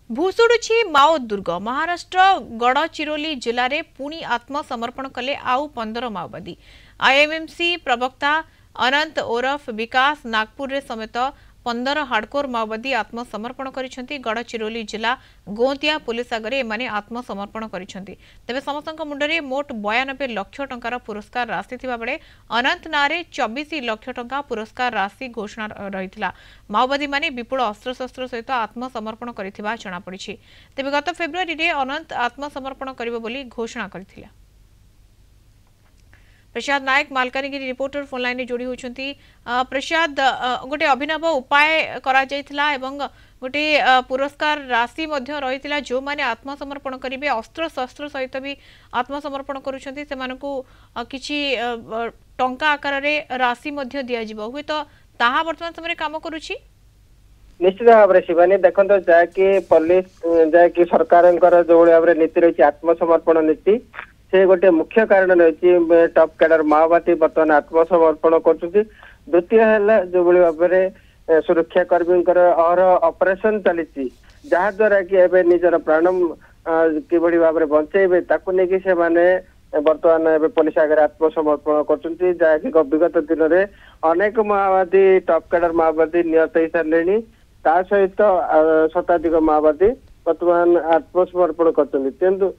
भूशुड़ुछि माओ दुर्ग महाराष्ट्र गड़चिरोली जिले में पुणी आत्मसमर्पण कले आउ 15 माओवादी। आईएमएमसी प्रवक्ता अनंत ओरफ विकास नागपुर समेत 15 हार्डकोर माओवादी आत्मसमर्पण करिसेंती। गड़चिरोली जिला गोंतिया पुलिस आगे एमाने आत्मसमर्पण करिसेंती। तेबे समस्त मुंडरे मोट 92 लाख टंकार पुरस्कार राशि थिबा बेले अनंत नारे 24 लाख टंका पुरस्कार राशि घोषणा रहितला। माओवादी माने विपुल अस्त्रशस्त्र सहित आत्मसमर्पण करिथिबा जणा पड़िछि। तेबे गत फेब्रुआरी रे अनंत आत्मसमर्पण करिबो बोली घोषणा करिथिला। प्रसाद नायक मालकानगिरी रिपोर्टर फोन लाइन में जोड़ी होती। प्रसाद गोटे अभिनव उपाय करा जायथिला एवं गोटे पुरस्कार राशि मध्य रही जो माने आत्मसमर्पण करेंगे अस्त्र शस्त्र सहित भी आत्मसमर्पण करुछंती सेमानकु किछि टंका आकार रे राशि मध्य दिया जिवो हुए तो ताहा वर्तमान समय काम करूछि। निश्चित भाव में शिवानी देखो जहाँकि पुलिस जहाँकि सरकार जो भाव नीति रही आत्मसमर्पण नीति से गोटे मुख्य कारण रही टॉप कैडर माओवादी बर्तमान आत्मसमर्पण कर। द्वितीय है जो भाव में सुरक्षा कर्मी अहर ऑपरेशन चली जहाद्वारा कि एवं निजर प्राण कि भाव में बंचेबे ताकू नहीं से माने बर्तमान पुलिस आगे आत्मसमर्पण कर। विगत दिन में अनेक माओवादी टॉप कैडर माओवादी निहत हो सारे ता सहित शताधिक माओवादी बर्तमान आत्मसमर्पण कर।